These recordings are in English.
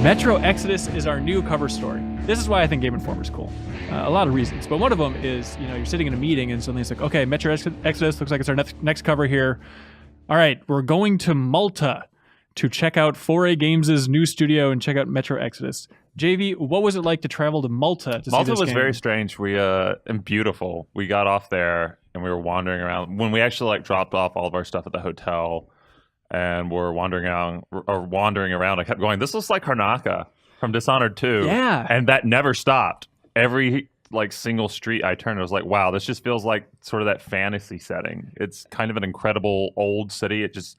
Metro Exodus is our new cover story. This is why I think Game Informer's cool. A lot of reasons, but one of them is, you're sitting in a meeting and suddenly it's like, okay, Metro Exodus looks like it's our next cover here. All right, we're going to Malta to check out 4A Games' new studio and check out Metro Exodus. JV, what was it like to travel to Malta to see this game? Malta was very strange. And beautiful. We got off there and we were wandering around. When we actually dropped off all of our stuff at the hotel and were wandering around, I kept going, this looks like Karnaka from Dishonored 2. Yeah. And that never stopped. Every single street I turned, I was like, wow, this just feels like sort of that fantasy setting. It's kind of an incredible old city. It's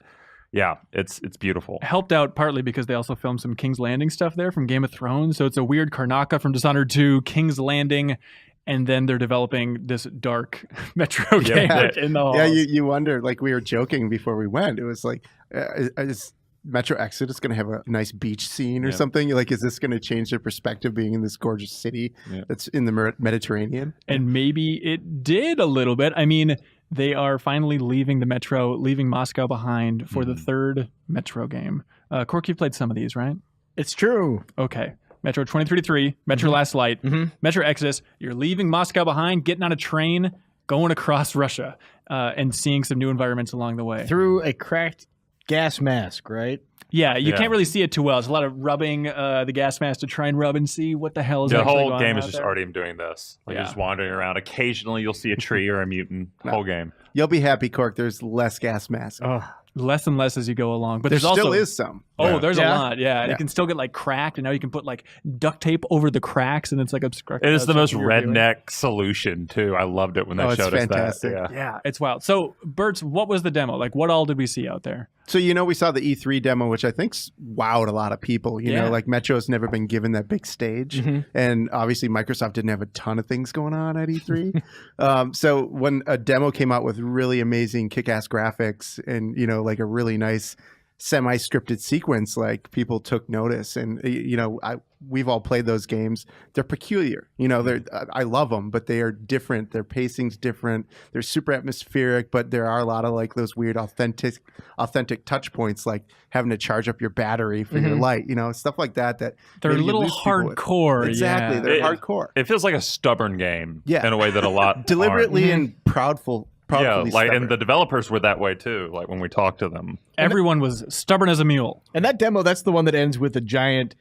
beautiful. It helped out partly because they also filmed some King's Landing stuff there from Game of Thrones. So it's a weird Karnaka from Dishonored 2, King's Landing, and then they're developing this dark Metro game in the halls. Yeah, you wonder, we were joking before we went. It was like, is Metro Exodus going to have a nice beach scene or something? Is this going to change their perspective being in this gorgeous city that's in the Mediterranean? And maybe it did a little bit. I mean, they are finally leaving the Metro, leaving Moscow behind for the third Metro game. Cork, you've played some of these, right? It's true. Okay. Metro 2033, Metro Last Light, Metro Exodus. You're leaving Moscow behind, getting on a train, going across Russia, and seeing some new environments along the way. Through a cracked gas mask, right? Yeah, you can't really see it too well. It's a lot of rubbing the gas mask to try and rub and see what the hell is the actually whole going game on is just there. already doing this. You're just wandering around. Occasionally you'll see a tree or a mutant. Whole game. You'll be happy, Cork. There's less gas masks. Less and less as you go along. But there there's also still is some. There's a lot. Yeah. And it can still get cracked, and now you can put duct tape over the cracks, and it's obstructed. It is the most redneck solution too. I loved it when they showed us that. Yeah, it's wild. So, Bertz, what was the demo? What all did we see out there? So, we saw the E3 demo, which I think wowed a lot of people. You know, Metro's never been given that big stage. And obviously Microsoft didn't have a ton of things going on at E3. So when a demo came out with really amazing kick-ass graphics and, a really nice semi-scripted sequence, people took notice. And, we've all played those games. They're peculiar. I love them, but they are different. Their pacing's different. They're super atmospheric, but there are a lot of those weird authentic touch points, like having to charge up your battery for your light, stuff like that. That they're a little hardcore. Exactly. They're hardcore. It feels like a stubborn game in a way that a lot deliberately and proudfully and the developers were that way too. When we talked to them, everyone was stubborn as a mule. And that demo, that's the one that ends with a giant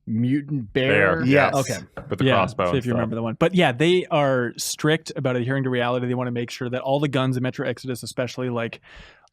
mutant bear. Yes. Okay. With the crossbow. See if you remember the one. But yeah, they are strict about adhering to reality. They want to make sure that all the guns in Metro Exodus, especially,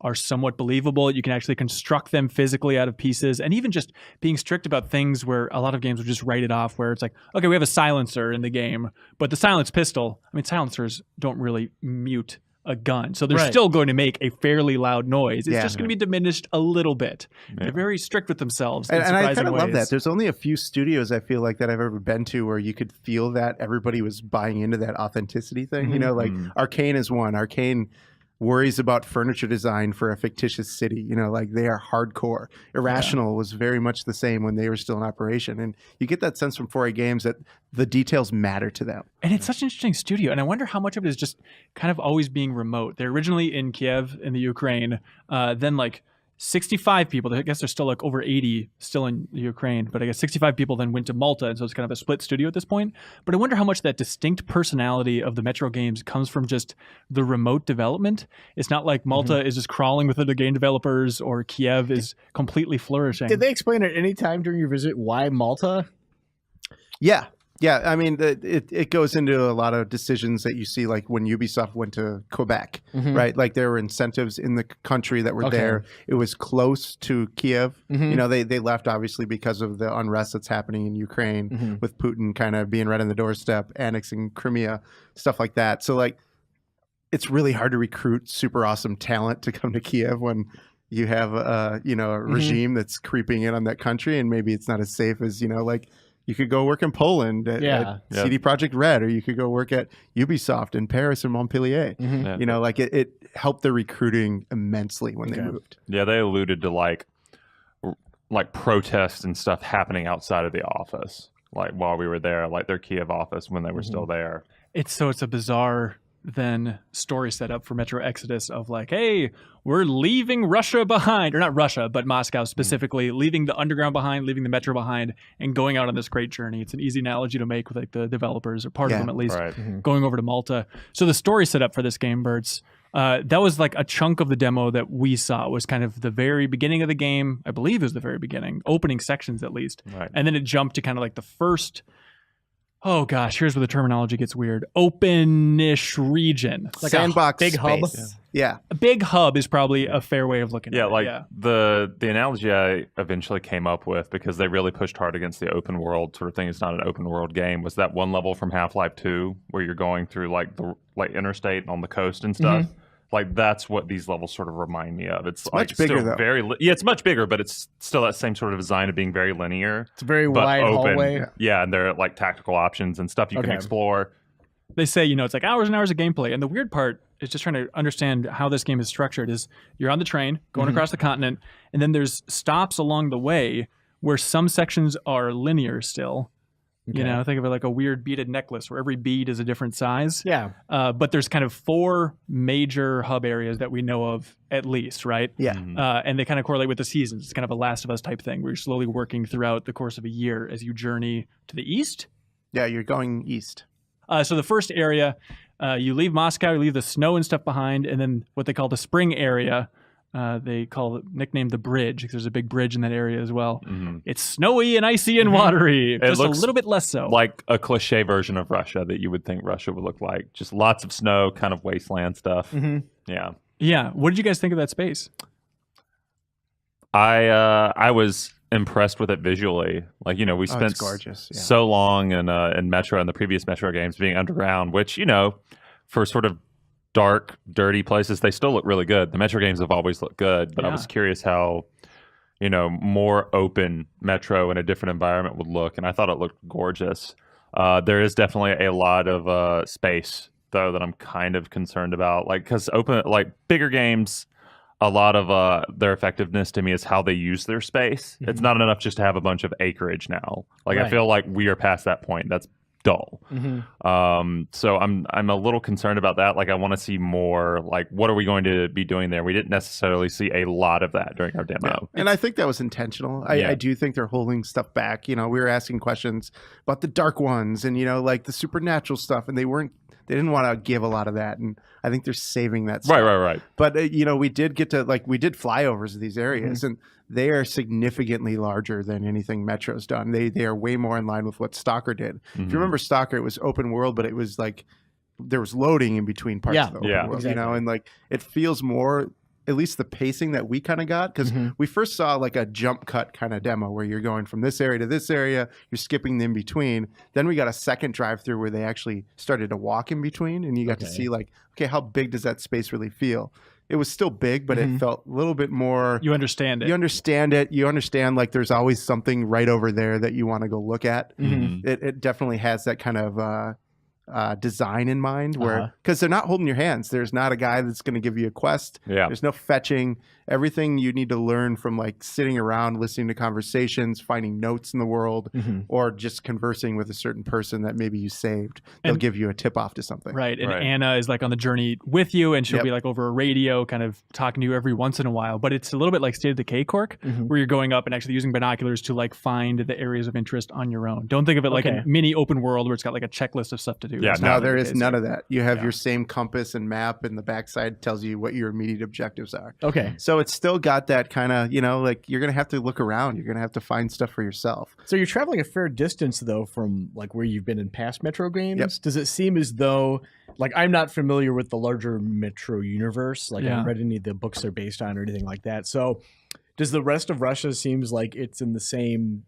are somewhat believable. You can actually construct them physically out of pieces, and even just being strict about things where a lot of games would just write it off, where it's okay, we have a silencer in the game, but the silenced pistol, silencers don't really mute a gun. So they're still going to make a fairly loud noise. It's just going to be diminished a little bit. Yeah. They're very strict with themselves. And I kind of love that. There's only a few studios I feel that I've ever been to where you could feel that everybody was buying into that authenticity thing. Arcane is one. Arcane worries about furniture design for a fictitious city. They are hardcore. Irrational was very much the same when they were still in operation. And you get that sense from 4A Games that the details matter to them. And it's such an interesting studio. And I wonder how much of it is just kind of always being remote. They're originally in Kiev in the Ukraine. Then 65 people, I guess there's still over 80 still in Ukraine, but I guess 65 people then went to Malta, and so it's kind of a split studio at this point. But I wonder how much that distinct personality of the Metro games comes from just the remote development. It's not like Malta is just crawling with other game developers, or Kiev is completely flourishing. Did they explain at any time during your visit why Malta? Yeah. Yeah, it goes into a lot of decisions that you see, when Ubisoft went to Quebec, right? There were incentives in the country that were there. It was close to Kiev. They left, obviously, because of the unrest that's happening in Ukraine with Putin kind of being right on the doorstep, annexing Crimea, stuff like that. So, it's really hard to recruit super awesome talent to come to Kiev when you have, a regime that's creeping in on that country, and maybe it's not as safe as, you could go work in Poland at CD Projekt Red, or you could go work at Ubisoft in Paris or Montpellier. It helped their recruiting immensely when they moved. Yeah, they alluded to protests and stuff happening outside of the office, while we were there, their Kiev office when they were still there. It's a bizarre than story setup for Metro Exodus of like, hey, we're leaving Russia behind, or not Russia, but Moscow specifically, leaving the underground behind, leaving the metro behind, and going out on this great journey. It's an easy analogy to make with like the developers, or part of them at least, going over to Malta. So the story setup for this game, Bertz, that was like a chunk of the demo that we saw was kind of the very beginning of the game. I believe it was the very beginning, opening sections at least. Right. And then it jumped to kind of like the first, oh gosh, here's where the terminology gets weird. Open-ish region. Like sandbox big hub. Yeah. A big hub is probably a fair way of looking at it. Like the analogy I eventually came up with, because they really pushed hard against the open world sort of thing. It's not an open world game. Was that one level from Half-Life 2 where you're going through like the interstate on the coast and stuff? Like that's what these levels sort of remind me of. It's like much bigger still though. It's much bigger, but it's still that same sort of design of being very linear. It's a very wide open. hallway. Yeah, and there are like tactical options and stuff you can explore. They say, it's like hours and hours of gameplay. And the weird part is just trying to understand how this game is structured is you're on the train going across the continent, and then there's stops along the way where some sections are linear still. Think of it like a weird beaded necklace where every bead is a different size. Yeah. But there's kind of 4 major hub areas that we know of at least, right? Yeah. And they kind of correlate with the seasons. It's kind of a Last of Us type thing where you're slowly working throughout the course of a year as you journey to the east. Yeah, you're going east. So the first area, you leave Moscow, you leave the snow and stuff behind, and then what they call the spring area, they nicknamed the bridge, because there's a big bridge in that area as well. It's snowy and icy and watery, just a little bit less so. Like a cliche version of Russia that you would think Russia would look like. Just lots of snow, kind of wasteland stuff. Yeah. Yeah. What did you guys think of that space? I was impressed with it visually. Like, we spent gorgeous. Yeah. so long in Metro and the previous Metro games being underground, which, for sort of dark, dirty places, they still look really good. The Metro games have always looked good, but I was curious how, more open Metro in a different environment would look, and I thought it looked gorgeous. There is definitely a lot of space, though, that I'm kind of concerned about. Like, because bigger games, a lot of their effectiveness to me is how they use their space. It's not enough just to have a bunch of acreage now. Like, I feel like we are past that point. That's dull. So I'm a little concerned about that. Like, I want to see more. Like, what are we going to be doing there? We didn't necessarily see a lot of that during our demo. Yeah. And I think that was intentional. I do think they're holding stuff back. We were asking questions about the dark ones and like the supernatural stuff, and they didn't want to give a lot of that, and I think they're saving that stuff. Right. But we did get to we did flyovers of these areas, and they are significantly larger than anything Metro's done. They are way more in line with what Stalker did. If you remember Stalker, it was open world, but it was like there was loading in between parts of the open world, exactly. and like it feels more, at least the pacing that we kind of got, because we first saw like a jump cut kind of demo where you're going from this area to this area, you're skipping the in between. Then we got a second drive through where they actually started to walk in between, and you got to see like, okay, how big does that space really feel? It was still big, but it felt a little bit more. You understand it. You understand it. You understand like there's always something right over there that you want to go look at. It definitely has that kind of design in mind, where because they're not holding your hands. There's not a guy that's going to give you a quest. There's no fetching. Everything you need to learn from like sitting around, listening to conversations, finding notes in the world, or just conversing with a certain person that maybe you saved. They'll give you a tip off to something. Right. And Anna is like on the journey with you, and she'll be like over a radio kind of talking to you every once in a while. But it's a little bit like State of Decay, Cork, where you're going up and actually using binoculars to like find the areas of interest on your own. Don't think of it like a mini open world where it's got like a checklist of stuff to do. Yeah, no, there is none of that. You have your same compass and map, and the backside tells you what your immediate objectives are. Okay. So it's still got that kind of, like you're going to have to look around. You're going to have to find stuff for yourself. So you're traveling a fair distance, though, from like where you've been in past Metro games. Does it seem as though, like, I'm not familiar with the larger Metro universe. Like, I haven't read any of the books they're based on or anything like that. So does the rest of Russia seems like it's in the same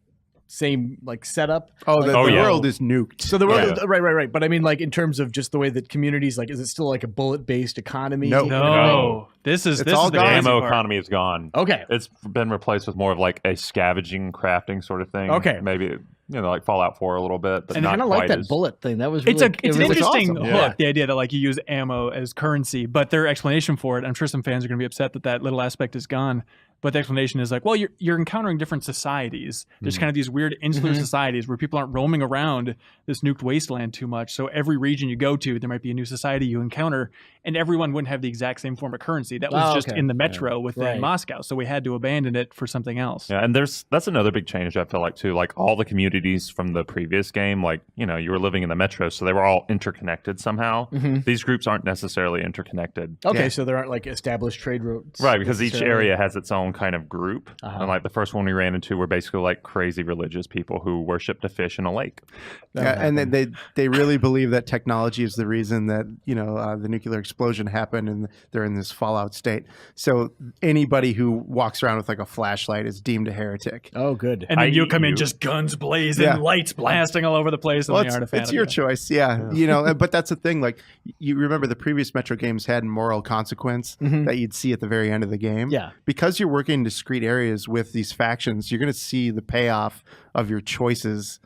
like setup? The world is nuked. So the world, right. But I mean, like in terms of just the way that communities, like, is it still like a bullet-based economy? No. This is all the gone. ammo economy is gone. Okay. It's been replaced with more of like a scavenging, crafting sort of thing. Okay. Maybe like Fallout 4 a little bit, but and not I kind of quite like that as... bullet thing. That was really, it's an interesting awesome. hook, the idea that like you use ammo as currency, but their explanation for it, I'm sure some fans are going to be upset that little aspect is gone. But the explanation is like, well, you're encountering different societies. There's kind of these weird insular societies where people aren't roaming around this nuked wasteland too much. So every region you go to, there might be a new society you encounter, and everyone wouldn't have the exact same form of currency. That was just in the metro within Moscow. So we had to abandon it for something else. Yeah, and that's another big change I feel like too. Like all the communities from the previous game, like, you know, you were living in the metro, so they were all interconnected somehow. These groups aren't necessarily interconnected. Okay, so there aren't like established trade routes. Right, because each area has its own kind of group. And like the first one we ran into were basically like crazy religious people who worshipped a fish in a lake. And then they really believe that technology is the reason that, you know, the nuclear explosion happened and they're in this fallout state. So anybody who walks around with like a flashlight is deemed a heretic. Oh, good. And then you come in just guns blazing, lights blasting all over the place. Well, and it's your choice, you know. But that's the thing. Like, you remember the previous Metro games had moral consequence that you'd see at the very end of the game. Yeah. Because you're working in discrete areas with these factions, you're going to see the payoff of your choices,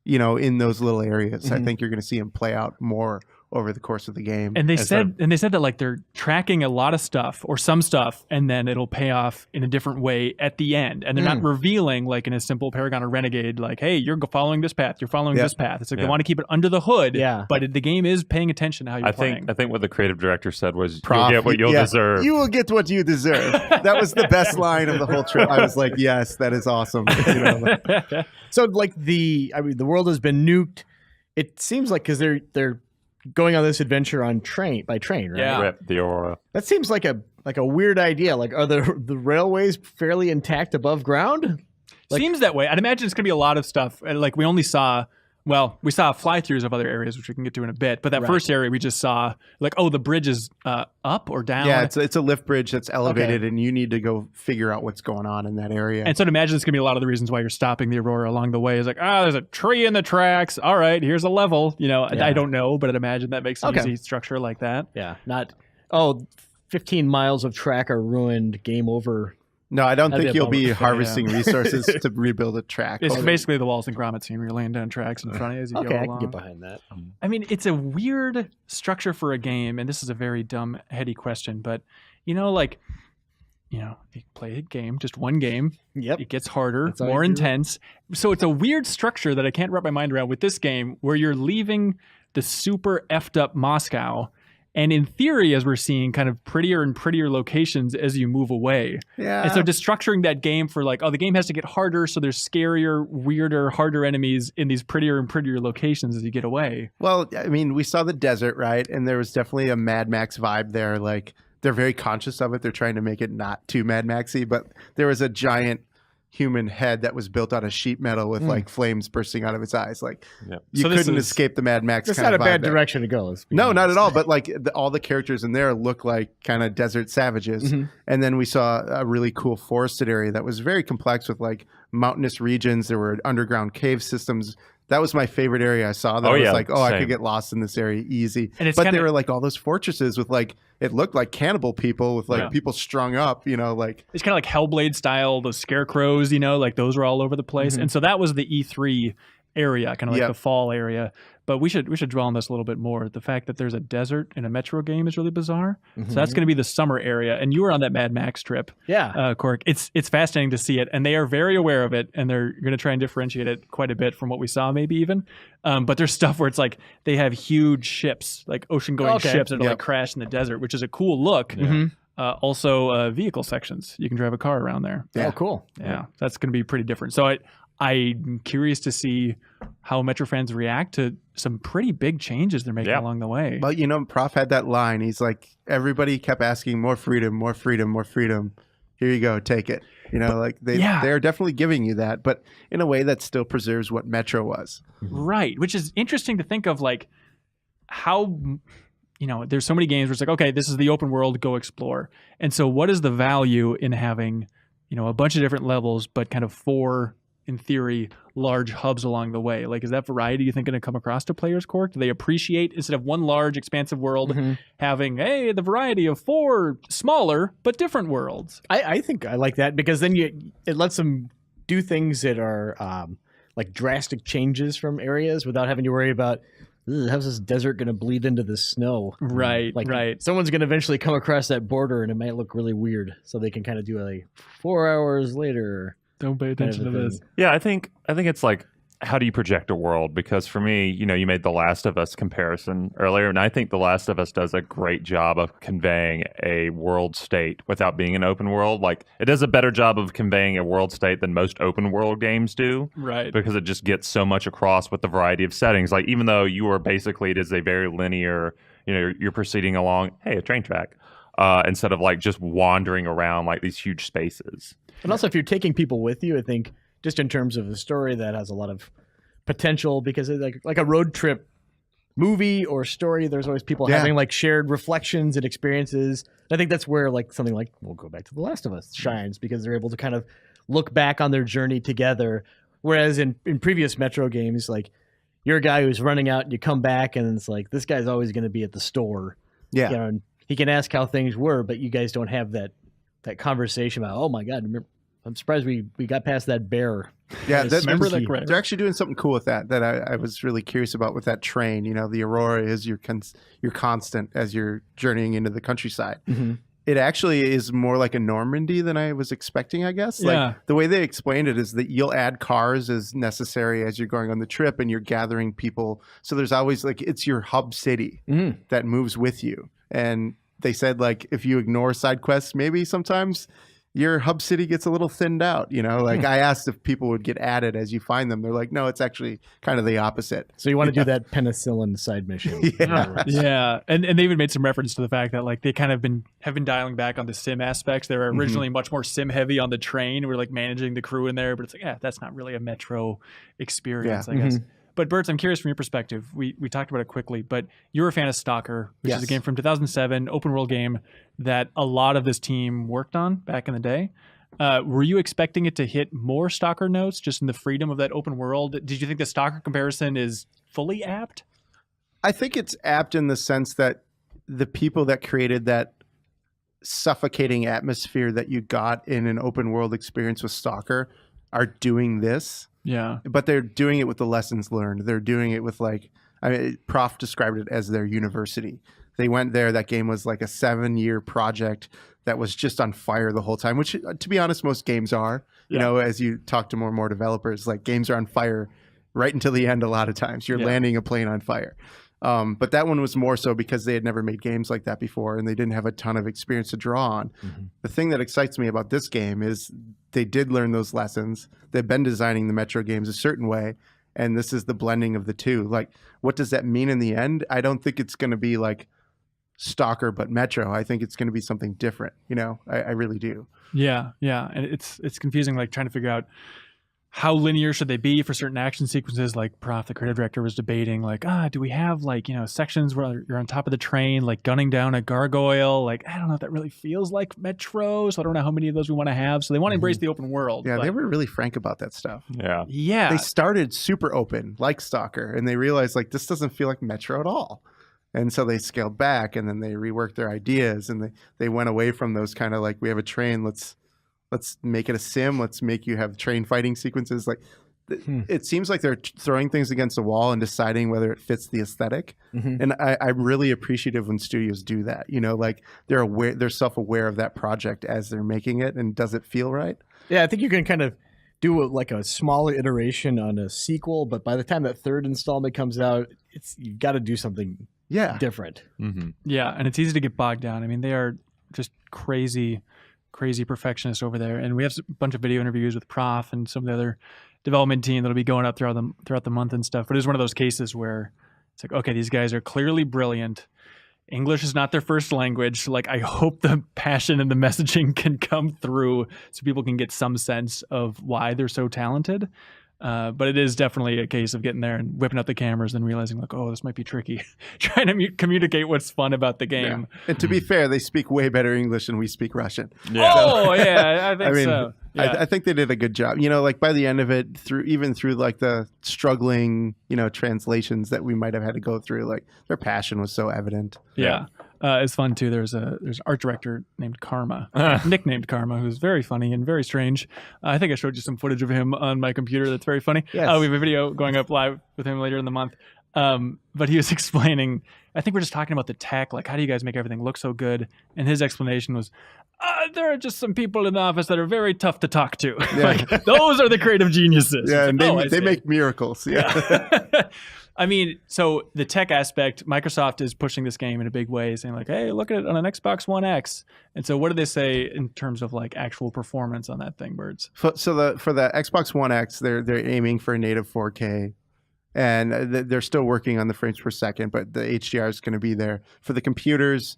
you know, in those little areas. I think you're going to see them play out more over the course of the game. And they said that like they're tracking a lot of stuff or some stuff, and then it'll pay off in a different way at the end. And they're not revealing like in a simple Paragon or Renegade, like, hey, you're following this path, you're following this path. It's like they want to keep it under the hood. Yeah. But the game is paying attention to how you're playing. I think what the creative director said was, you'll get what you'll deserve. You will get what you deserve. That was the best line of the whole trip. I was like, yes, that is awesome. You know, like, so like the world has been nuked. It seems like because they're going on this adventure by train, right? Yeah. Rip the Aurora. That seems like a weird idea. Like, are the railways fairly intact above ground? Like, seems that way. I'd imagine it's going to be a lot of stuff. Like we saw fly-throughs of other areas, which we can get to in a bit. But that first area we just saw, like, oh, the bridge is up or down. Yeah, it's a lift bridge that's elevated, and you need to go figure out what's going on in that area. And so I'd imagine it's going to be a lot of the reasons why you're stopping the Aurora along the way. Is like, there's a tree in the tracks. All right, here's a level. You know, I don't know, but I'd imagine that makes an easy structure like that. Yeah, not, 15 miles of track are ruined, game over. No, I don't think you'll be harvesting resources to rebuild a track. It's basically the Wallace and Gromit scene where you're laying down tracks in front of you as you go along. I can get behind that. I mean, it's a weird structure for a game, and this is a very dumb, heady question, but, you know, like, you know, you play a game, just one game. Yep. It gets harder, more intense. So it's a weird structure that I can't wrap my mind around with this game where you're leaving the super effed up Moscow. And in theory, as we're seeing, kind of prettier and prettier locations as you move away. Yeah. And so just structuring that game for like, the game has to get harder, so there's scarier, weirder, harder enemies in these prettier and prettier locations as you get away. Well, I mean, we saw the desert, right? And there was definitely a Mad Max vibe there. Like, they're very conscious of it. They're trying to make it not too Mad Maxy, but there was a giant human head that was built out of sheet metal with like flames bursting out of its eyes. Like you couldn't escape the Mad Max. That's kind not of a bad there. direction to go. No, not at all. But like all the characters in there look like kind of desert savages. And then we saw a really cool forested area that was very complex with like mountainous regions. There were underground cave systems. That was my favorite area I saw. That was like, I could get lost in this area easy. But there were like all those fortresses with like, it looked like cannibal people with like people strung up, you know, like. It's kind of like Hellblade style, those scarecrows, you know, like those were all over the place. And so that was the E3 area, kind of like the fall area. But we should dwell on this a little bit more. The fact that there's a desert in a Metro game is really bizarre. So that's going to be the summer area. And you were on that Mad Max trip, Cork. It's fascinating to see it, and they are very aware of it, and they're going to try and differentiate it quite a bit from what we saw, maybe even. But there's stuff where it's like they have huge ships, like ocean-going ships that like crash in the desert, which is a cool look. Also, vehicle sections. You can drive a car around there. Yeah. Oh, cool. Yeah, that's going to be pretty different. So I'm curious to see how Metro fans react to some pretty big changes they're making along the way. But, you know, Prof had that line. He's like, everybody kept asking more freedom, more freedom, more freedom. Here you go, take it. You know, like they're definitely giving you that, but in a way that still preserves what Metro was. Right, which is interesting to think of, like how, you know, there's so many games where it's like, okay, this is the open world, go explore. And so what is the value in having, you know, a bunch of different levels, but kind of 4, in theory, large hubs along the way? Like, is that variety, you think, going to come across to players, Cork? Do they appreciate, instead of one large, expansive world, having, the variety of 4 smaller but different worlds? I think I like that, because then it lets them do things that are like drastic changes from areas without having to worry about how's this desert going to bleed into the snow? Right, Like, right. someone's going to eventually come across that border and it might look really weird. So they can kind of do a 4 hours later. Don't pay attention to this. Yeah, I think it's like, how do you project a world? Because for me, you made The Last of Us comparison earlier, and I think The Last of Us does a great job of conveying a world state without being an open world. Like, it does a better job of conveying a world state than most open world games do. Right. Because it just gets so much across with the variety of settings. Like, even though you are basically, it is a very linear, you're proceeding along, hey, a train track, instead of like just wandering around like these huge spaces. And also, if you're taking people with you, I think just in terms of the story, that has a lot of potential, because it's like a road trip movie or story, there's always people having like shared reflections and experiences. And I think that's where like something like, we'll go back to The Last of Us, shines, because they're able to kind of look back on their journey together. Whereas in previous Metro games, like, you're a guy who's running out and you come back and it's like, this guy's always going to be at the store. Yeah. And he can ask how things were, but you guys don't have that conversation about, oh my God, I'm surprised we got past that bear. Yeah, remember that correct. They're actually doing something cool with that I was really curious about with that train. The Aurora is your constant as you're journeying into the countryside. Mm-hmm. It actually is more like a Normandy than I was expecting, I guess. Yeah. Like, the way they explained it is that you'll add cars as necessary as you're going on the trip, and you're gathering people. So there's always like, it's your hub city that moves with you. And they said, like, if you ignore side quests, maybe sometimes your hub city gets a little thinned out. Like, I asked if people would get added as you find them. They're like, no, it's actually kind of the opposite. So you want to do that penicillin side mission. Yeah. And they even made some reference to the fact that like they kind of have been dialing back on the sim aspects. They were originally much more sim heavy on the train. We're like managing the crew in there, but it's like, yeah, that's not really a Metro experience, I guess. But Bert, I'm curious from your perspective. We talked about it quickly, but you're a fan of Stalker, which is a game from 2007, open world game that a lot of this team worked on back in the day. Were you expecting it to hit more Stalker notes just in the freedom of that open world? Did you think the Stalker comparison is fully apt? I think it's apt in the sense that the people that created that suffocating atmosphere that you got in an open world experience with Stalker are doing this. Yeah. But they're doing it with the lessons learned. They're doing it with Prof described it as their university. They went there. That game was like a 7-year project that was just on fire the whole time, which, to be honest, most games are. As you talk to more and more developers, like, games are on fire right until the end a lot of times. You're landing a plane on fire. But that one was more so because they had never made games like that before, and they didn't have a ton of experience to draw on. The thing that excites me about this game is they did learn those lessons. They've been designing the Metro games a certain way, and this is the blending of the two. Like, what does that mean in the end? I don't think it's going to be like Stalker but Metro. I think it's going to be something different. I really do. Yeah, and it's confusing, like, trying to figure out how linear should they be for certain action sequences. Like Prof, the creative director, was debating, like, do we have like, sections where you're on top of the train, like gunning down a gargoyle? Like, I don't know if that really feels like Metro, so I don't know how many of those we want to have. So they want to embrace the open world. Yeah, they were really frank about that stuff. Yeah. They started super open, like Stalker, and they realized, like, this doesn't feel like Metro at all. And so they scaled back, and then they reworked their ideas, and they went away from those kind of like, we have a train, let's make it a sim. Let's make you have train fighting sequences. Like, it seems like they're throwing things against the wall and deciding whether it fits the aesthetic. And I'm really appreciative when studios do that. Like, they're self-aware of that project as they're making it, and does it feel right? Yeah, I think you can kind of do like a smaller iteration on a sequel, but by the time that third installment comes out, you've got to do something different. Yeah, and it's easy to get bogged down. I mean, they are just crazy perfectionist over there, and we have a bunch of video interviews with Prof and some of the other development team that'll be going up throughout the month and stuff. But it's one of those cases where it's like, okay, these guys are clearly brilliant. English is not their first language. Like, I hope the passion and the messaging can come through so people can get some sense of why they're so talented. But it is definitely a case of getting there and whipping out the cameras and realizing, like, oh, this might be tricky. Trying to communicate what's fun about the game. Yeah. And to be fair, they speak way better English than we speak Russian. Yeah. Oh, yeah, I think so. Yeah. I think they did a good job. Like, by the end of it, through like the struggling, translations that we might have had to go through, like, their passion was so evident. Yeah. It's fun too. There's an art director named Karma, nicknamed Karma, who's very funny and very strange. I think I showed you some footage of him on my computer. That's very funny. Yes. We have a video going up live with him later in the month. But he was explaining, I think we're just talking about the tech, like how do you guys make everything look so good? And his explanation was, there are just some people in the office that are very tough to talk to. Yeah. Like those are the creative geniuses. Yeah, Like, and they make miracles. Yeah. I mean, so the tech aspect, Microsoft is pushing this game in a big way, saying like, hey, look at it on an Xbox One X. And so what do they say in terms of like actual performance on that thing, Birds? So for the Xbox One X, they're aiming for a native 4K. And they're still working on the frames per second, but the HDR is going to be there. For the computers,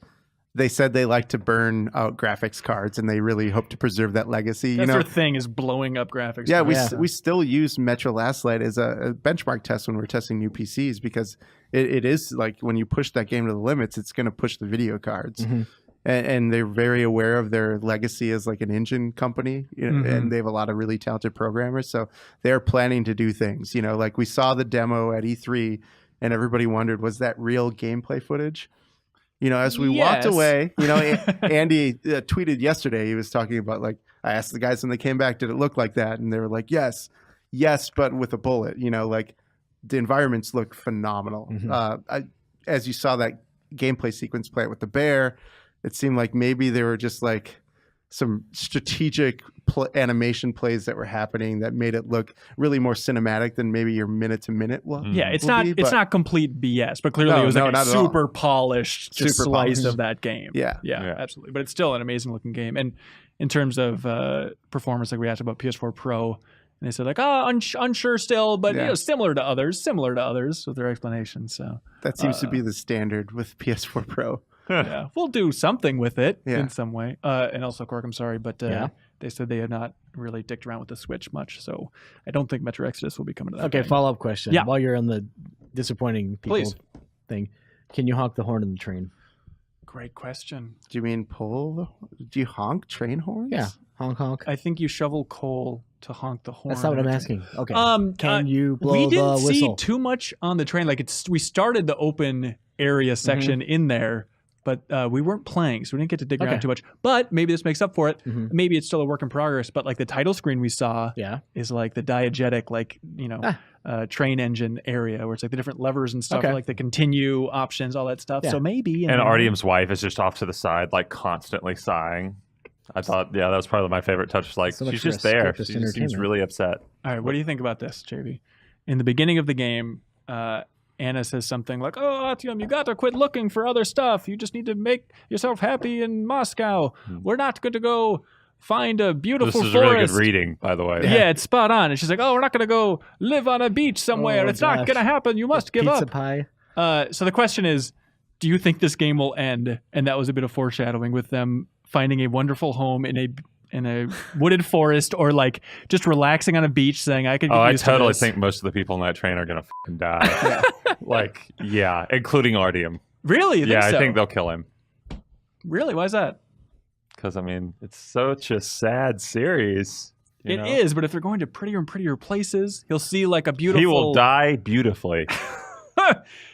they said they like to burn out graphics cards, and they really hope to preserve that legacy. That's their thing, is blowing up graphics. Yeah, cards. we still use Metro Last Light as a benchmark test when we're testing new PCs, because it is like when you push that game to the limits, it's going to push the video cards. Mm-hmm. And they're very aware of their legacy as like an engine company, and they have a lot of really talented programmers. So they're planning to do things, like we saw the demo at E3 and everybody wondered, was that real gameplay footage? As we walked away, Andy tweeted yesterday, he was talking about like, I asked the guys when they came back, did it look like that? And they were like, yes, but with a bullet, like the environments look phenomenal. As you saw that gameplay sequence play out with the bear, it seemed like maybe there were just like some strategic animation plays that were happening that made it look really more cinematic than maybe your minute to minute one. Yeah, it's not complete BS, but clearly it was like a super polished slice of that game. Yeah, absolutely. But it's still an amazing looking game. And in terms of performance, like we asked about PS4 Pro, and they said like, unsure still, but similar to others with their explanations. So that seems to be the standard with PS4 Pro. Yeah, we'll do something with it in some way. And also, Cork, I'm sorry, but they said they had not really dicked around with the Switch much, so I don't think Metro Exodus will be coming to that. Okay, game. follow-up question. Yeah. While you're on the disappointing people thing, can you honk the horn in the train? Great question. Do you mean pull? Do you honk train horns? Yeah, honk. I think you shovel coal to honk the horn. That's not what I'm asking. Okay. Can you blow we the didn't whistle? see too much on the train. Like we started the open area section in there, but we weren't playing, so we didn't get to dig around too much. But maybe this makes up for it. Maybe it's still a work in progress. But like the title screen we saw is like the diegetic, like train engine area where it's like the different levers and stuff, like the continue options, all that stuff. So maybe. And Artyom's wife is just off to the side, like constantly sighing. I thought, that was probably my favorite touch. Like she's just there. She just seems really upset. All right, what do you think about this, JV? In the beginning of the game, Anna says something like, "Oh, Artyom, you got to quit looking for other stuff. You just need to make yourself happy in Moscow. We're not going to go find a beautiful forest." This is really good reading, by the way. Yeah, it's spot on. And she's like, "Oh, we're not going to go live on a beach somewhere. It's not going to happen. You must give up." Pizza pie. So the question is, do you think this game will end? And that was a bit of foreshadowing with them finding a wonderful home in a wooded forest, or like just relaxing on a beach saying, I could get used to totally this. think most of the people in that train are going to fucking die. Including Artyom. Really? You think so? I think they'll kill him. Really? Why is that? Because, it's such a sad series. It is, but if they're going to prettier and prettier places, he'll see like a beautiful... He will die beautifully.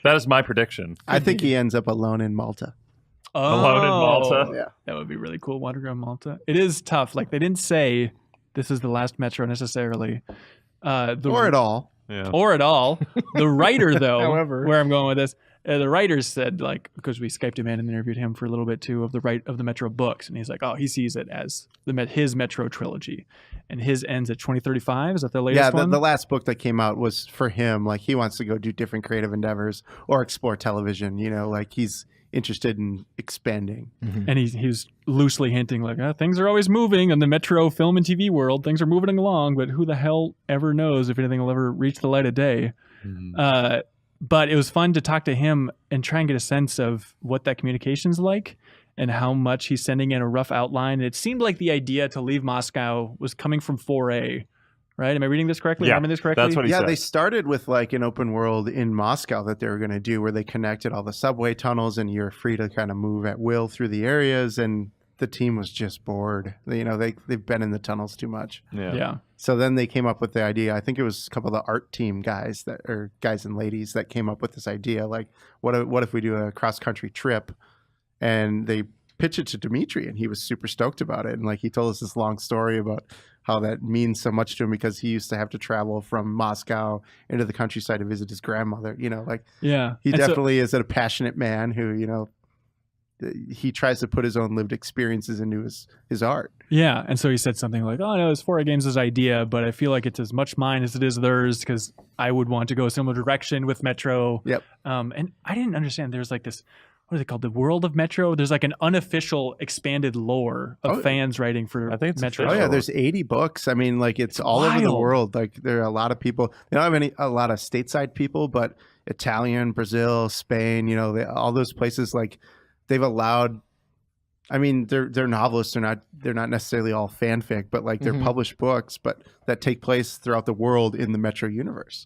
That is my prediction. I think he ends up alone in Malta. Alone in Malta? Yeah. That would be really cool, wandering around Malta. It is tough. Like, they didn't say this is the last Metro necessarily. Or at all. Yeah. Or at all. The writer, though, However. where I'm going with this, the writers said, like, because we Skyped him in and interviewed him for a little bit, too, of the Metro books. And he's like, he sees it as his Metro trilogy. And his ends at 2035. Is that the latest one? Yeah, the last book that came out was for him. Like, he wants to go do different creative endeavors or explore television. Like he's interested in expanding. And he was loosely hinting like, things are always moving in the Metro film and TV world. Things are moving along, but who the hell ever knows if anything will ever reach the light of day. But it was fun to talk to him and try and get a sense of what that communication's like and how much he's sending in a rough outline. And it seemed like the idea to leave Moscow was coming from 4A. Right? Am I reading this correctly? Yeah, Remembering this correctly? that's what he said. They started with like an open world in Moscow that they were going to do where they connected all the subway tunnels and you're free to kind of move at will through the areas. And the team was just bored. They've been in the tunnels too much. Yeah. So then they came up with the idea. I think it was a couple of the art team guys guys and ladies that came up with this idea. Like, what if we do a cross country trip and they pitch it to Dimitri, and he was super stoked about it. And like he told us this long story about how that means so much to him because he used to have to travel from Moscow into the countryside to visit his grandmother. You know, like he definitely is a passionate man who, you know, he tries to put his own lived experiences into his art. Yeah, and so he said something like, "Oh no, it's 4A Games' idea, but I feel like it's as much mine as it is theirs because I would want to go a similar direction with Metro." Yep. And I didn't understand. There's like this, what is it called? The World of Metro. There's like an unofficial expanded lore of fans writing for I think it's Metro. Oh yeah, there's 80 books. I mean, like it's all over the world. Like there are a lot of people. They don't have a lot of stateside people, but Italian, Brazil, Spain. You know, all those places like. They've allowed, I mean, they're novelists. They're not necessarily all fanfic, but like they're published books, but that take place throughout the world in the Metro universe.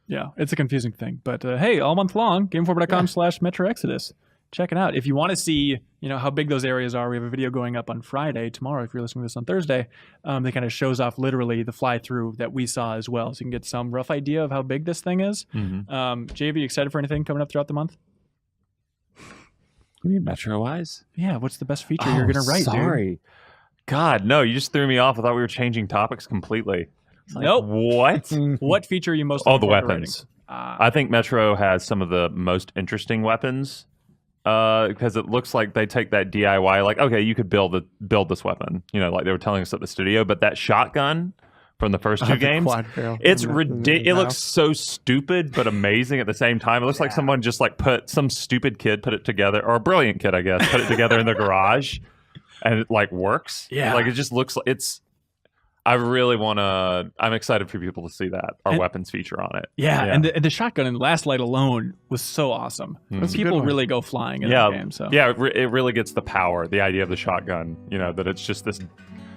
Yeah, it's a confusing thing. But hey, all month long, GameInformer.com/Metro Exodus. Check it out. If you want to see, you know, how big those areas are, we have a video going up on Friday, tomorrow, if you're listening to this on Thursday. That kind of shows off literally the fly through that we saw as well. So you can get some rough idea of how big this thing is. JV, you excited for anything coming up throughout the month? You mean Metro-wise? Yeah, what's the best feature you're going to write, dude? God, no, you just threw me off. I thought we were changing topics completely. Like, nope. What? What feature are you most the weapons. I think Metro has some of the most interesting weapons because it looks like they take that DIY, like, okay, you could build this weapon, you know, like they were telling us at the studio, but that shotgun from the first two games, it's ridiculous. It looks so stupid but amazing at the same time. It looks like someone just like some stupid kid put it together, or a brilliant kid, I guess, put it together in the garage, and it like works. Yeah, like it just looks like it's. I really want to. I'm excited for people to see that our weapons feature on it. Yeah, and the shotgun in Last Light alone was so awesome. People really go flying in that game. So yeah, it really gets the power, the idea of the shotgun. You know, that it's just this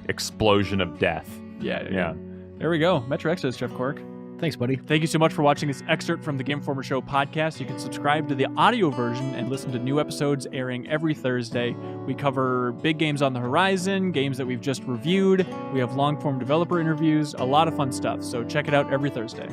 explosion of death. Yeah. There we go. Metro Exodus, Jeff Cork. Thanks, buddy. Thank you so much for watching this excerpt from the Game Informer Show podcast. You can subscribe to the audio version and listen to new episodes airing every Thursday. We cover big games on the horizon, games that we've just reviewed. We have long-form developer interviews, a lot of fun stuff. So check it out every Thursday.